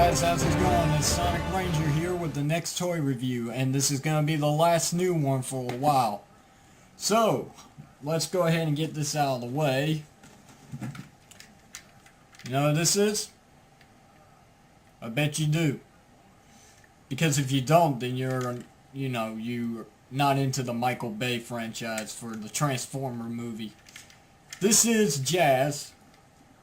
guys, how's it going? It's Sonic Ranger here with the next toy review, and this is going to be the last new one for a while. So, let's go ahead and get this out of the way. You know what this is? I bet you do. Because if you don't, then you're not into the Michael Bay franchise for the Transformer movie. This is Jazz.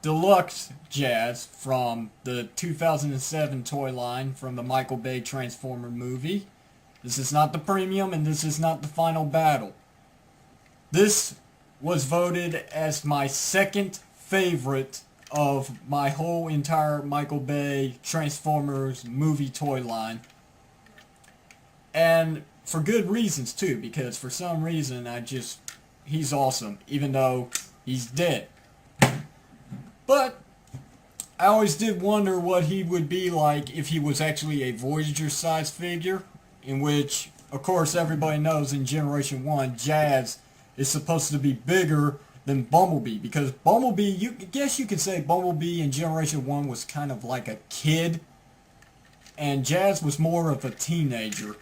Deluxe Jazz from the 2007 toy line from the Michael Bay Transformer movie. This is not the premium and this is not the final battle. This was voted as my second favorite of my whole entire Michael Bay Transformers movie toy line. And for good reasons too, because for some reason he's awesome, even though he's dead. But I always did wonder what he would be like if he was actually a Voyager-sized figure, in which, of course, everybody knows in Generation 1, Jazz is supposed to be bigger than Bumblebee, because Bumblebee, I guess you could say Bumblebee in Generation 1 was kind of like a kid, and Jazz was more of a teenager,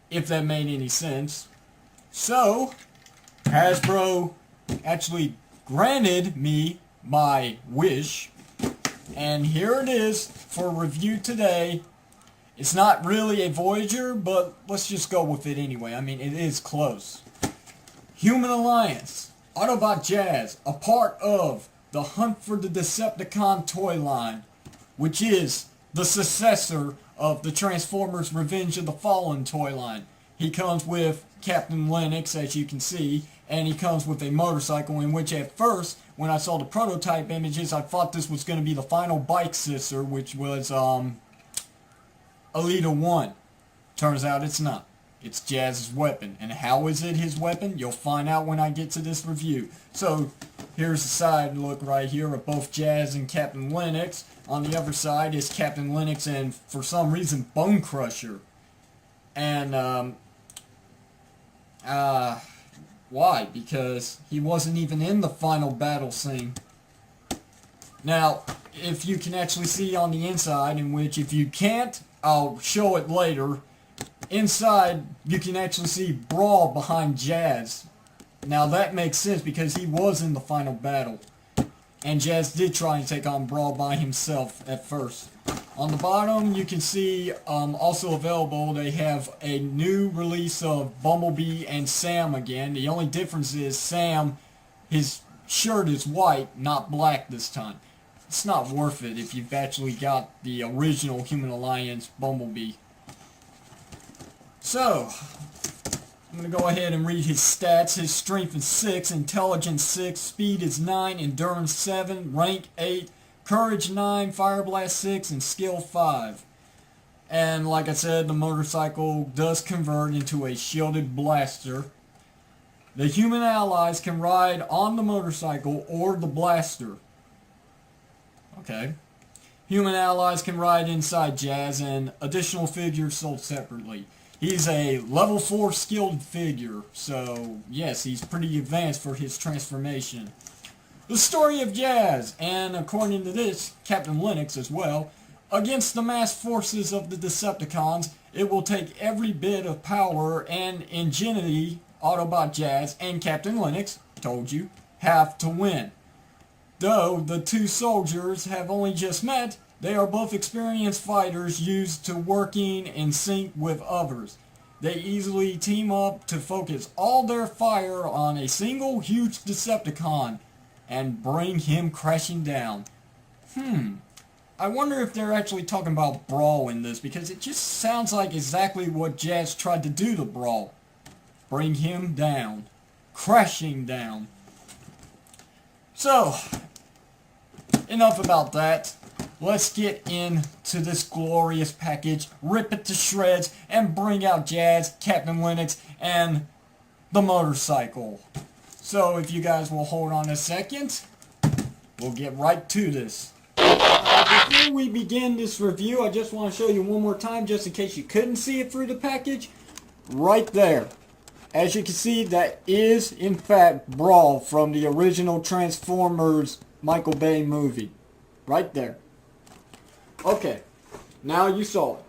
if that made any sense. So, Hasbro actually granted me my wish, and here it is for review today. It's not really a Voyager, but let's just go with it anyway. I mean, it is close. Human Alliance, Autobot Jazz, a part of the Hunt for the Decepticon toy line, which is the successor of the Transformers Revenge of the Fallen toy line. He comes with Captain Lennox, as you can see, and he comes with a motorcycle, in which at first, when I saw the prototype images, I thought this was going to be the final bike sister, which was Alita 1. Turns out it's not. It's Jazz's weapon. And how is it his weapon? You'll find out when I get to this review. So, here's the side look right here of both Jazz and Captain Lennox. On the other side is Captain Lennox and, for some reason, Bone Crusher. And, why? Because he wasn't even in the final battle scene. Now, if you can actually see on the inside, in which if you can't, I'll show it later. Inside, you can actually see Brawl behind Jazz. Now that makes sense because he was in the final battle. And Jazz did try and take on Brawl by himself at first. On the bottom, you can see also available, they have a new release of Bumblebee and Sam again. The only difference is Sam, his shirt is white, not black this time. It's not worth it if you've actually got the original Human Alliance Bumblebee. So, I'm going to go ahead and read his stats. His strength is 6, intelligence 6, speed is 9, endurance 7, rank 8, courage 9, fire blast 6, and skill 5. And like I said, the motorcycle does convert into a shielded blaster. The human allies can ride on the motorcycle or the blaster. Okay. Human allies can ride inside Jazz, and additional figures sold separately. He's a level 4 skilled figure, so yes, he's pretty advanced for his transformation. The story of Jazz, and according to this, Captain Lennox as well, against the mass forces of the Decepticons, it will take every bit of power and ingenuity Autobot Jazz and Captain Lennox, told you, have to win. Though the two soldiers have only just met, they are both experienced fighters used to working in sync with others. They easily team up to focus all their fire on a single huge Decepticon and bring him crashing down. I wonder if they're actually talking about Brawl in this, because it just sounds like exactly what Jazz tried to do to Brawl. Bring him down. Crashing down. So, enough about that. Let's get into this glorious package, rip it to shreds, and bring out Jazz, Captain Lennox, and the motorcycle. So if you guys will hold on a second, we'll get right to this. Before we begin this review, I just want to show you one more time, just in case you couldn't see it through the package. Right there. As you can see, that is, in fact, Brawl from the original Transformers Michael Bay movie. Right there. Okay, now you saw it.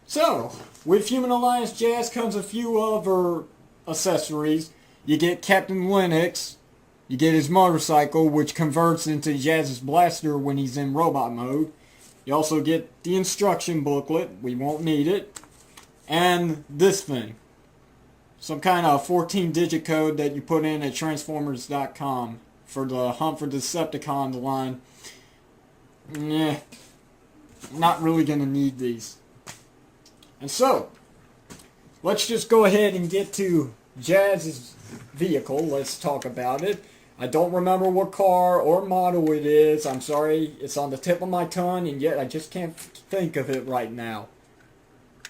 So, with Human Alliance Jazz comes a few other accessories. You get Captain Linux. You get his motorcycle, which converts into Jazz's blaster when he's in robot mode. You also get the instruction booklet. We won't need it. And this thing. Some kind of 14-digit code that you put in at Transformers.com for the Hunt for Decepticons line. Nah, not really going to need these. And so, let's just go ahead and get to Jazz's vehicle. Let's talk about it. I don't remember what car or model it is. I'm sorry, it's on the tip of my tongue, and yet I just can't think of it right now.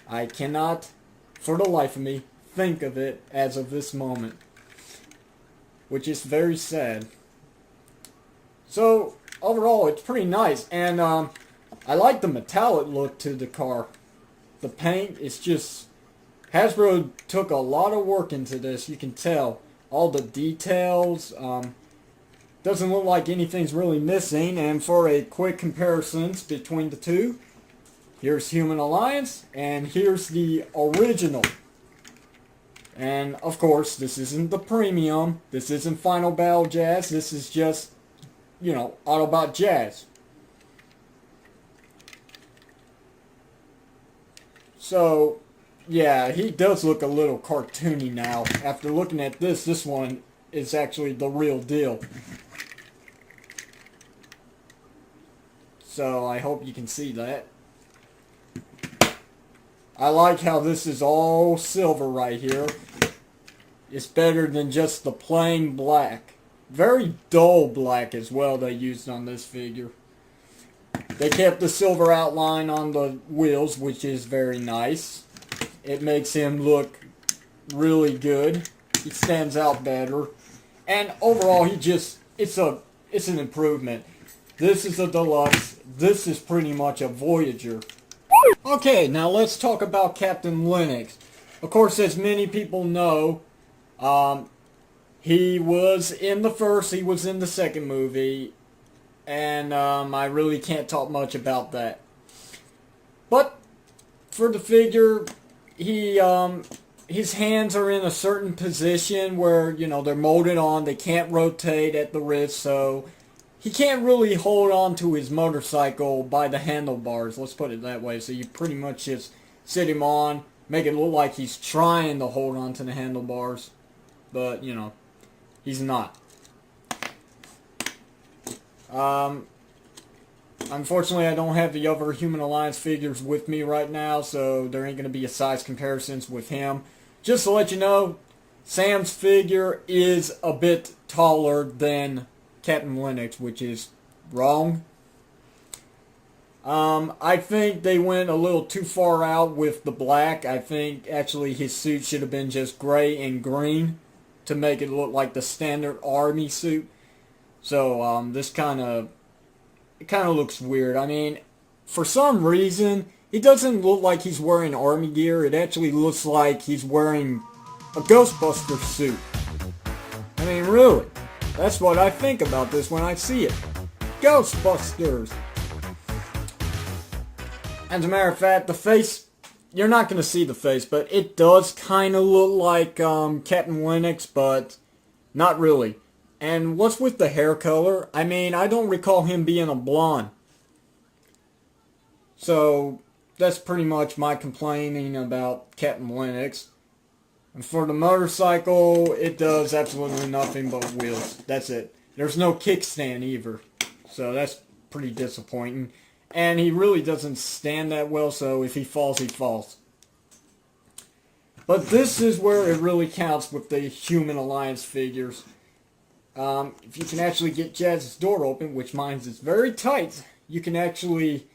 I cannot, for the life of me, think of it as of this moment, which is very sad. So, overall, it's pretty nice, and I like the metallic look to the car. The paint is just... Hasbro took a lot of work into this, you can tell. All the details, doesn't look like anything's really missing. And for a quick comparisons between the two, here's Human Alliance, and here's the original. And, of course, this isn't the premium, this isn't Final Battle Jazz, this is just, you know, Autobot Jazz. So, yeah, he does look a little cartoony now. After looking at this one is actually the real deal. So, I hope you can see that. I like how this is all silver right here. It's better than just the plain black. Very dull black as well they used on this figure. They kept the silver outline on the wheels, which is very nice. It makes him look really good. He stands out better. And overall, it's an improvement. This is a deluxe. This is pretty much a Voyager. Okay, now let's talk about Captain Linux. Of course, as many people know, he was in the first, he was in the second movie. And I really can't talk much about that. But for the figure, his hands are in a certain position where, you know, they're molded on. They can't rotate at the wrist, so he can't really hold on to his motorcycle by the handlebars. Let's put it that way. So you pretty much just sit him on, make it look like he's trying to hold on to the handlebars, but you know, he's not. Unfortunately, I don't have the other Human Alliance figures with me right now, so there ain't going to be a size comparisons with him. Just to let you know, Sam's figure is a bit taller than Captain Linux, which is wrong. I think they went a little too far out with the black. I think actually his suit should have been just gray and green to make it look like the standard army suit. So this kind of looks weird. I mean, for some reason, it doesn't look like he's wearing army gear. It actually looks like he's wearing a Ghostbuster suit. I mean, really, that's what I think about this when I see it. Ghostbusters. As a matter of fact, the face, you're not going to see the face, but it does kind of look like Captain Linux, but not really. And what's with the hair color? I mean, I don't recall him being a blonde. So, that's pretty much my complaining about Captain Linux. And for the motorcycle, it does absolutely nothing but wheels. That's it. There's no kickstand either. So, that's pretty disappointing. And he really doesn't stand that well, so if he falls, he falls. But this is where it really counts with the Human Alliance figures. If you can actually get Jazz's door open, which mine is very tight, you can actually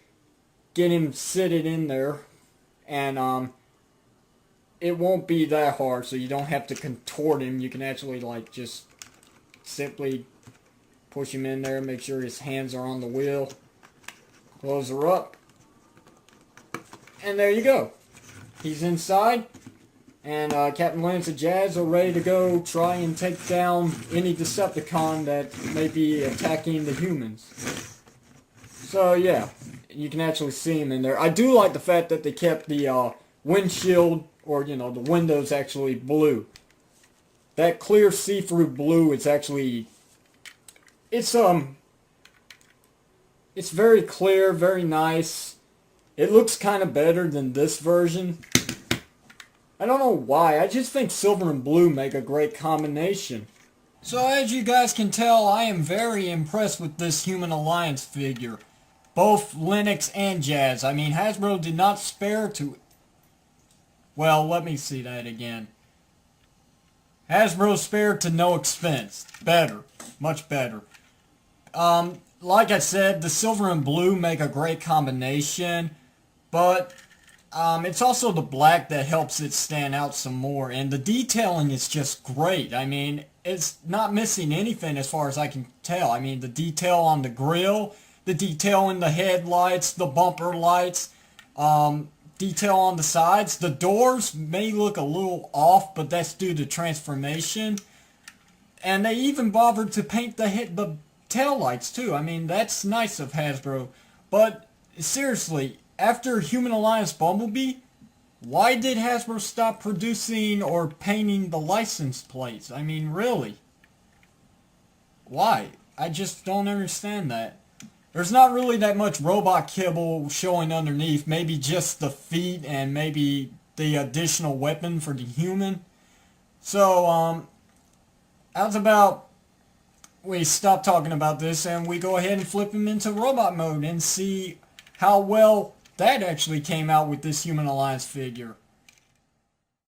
get him seated in there, and it won't be that hard, so you don't have to contort him. You can actually like just simply push him in there, make sure his hands are on the wheel, close her up, and there you go. He's inside. And Captain Lance and Jazz are ready to go try and take down any Decepticon that may be attacking the humans. So yeah, You can actually see them in there. I do like the fact that they kept the windshield, or the windows actually blue. That clear see-through blue is actually, it's very clear, very nice. It looks kind of better than this version. I don't know why. I just think silver and blue make a great combination. So as you guys can tell, I am very impressed with this Human Alliance figure. Both Linux and Jazz. I mean, Hasbro did not spare to... Well, let me see that again. Hasbro spared to no expense. Better. Much better. Like I said, the silver and blue make a great combination. But it's also the black that helps it stand out some more. And the detailing is just great. I mean, it's not missing anything as far as I can tell. I mean, the detail on the grill, the detail in the headlights, the bumper lights, detail on the sides. The doors may look a little off, but that's due to transformation. And they even bothered to paint the tail lights too. I mean, that's nice of Hasbro. But seriously, after Human Alliance Bumblebee, why did Hasbro stop producing or painting the license plates? I mean, really? Why? I just don't understand that. There's not really that much robot kibble showing underneath. Maybe just the feet and maybe the additional weapon for the human. So, how's about we stop talking about this and we go ahead and flip him into robot mode and see how well that actually came out with this Human Alliance figure.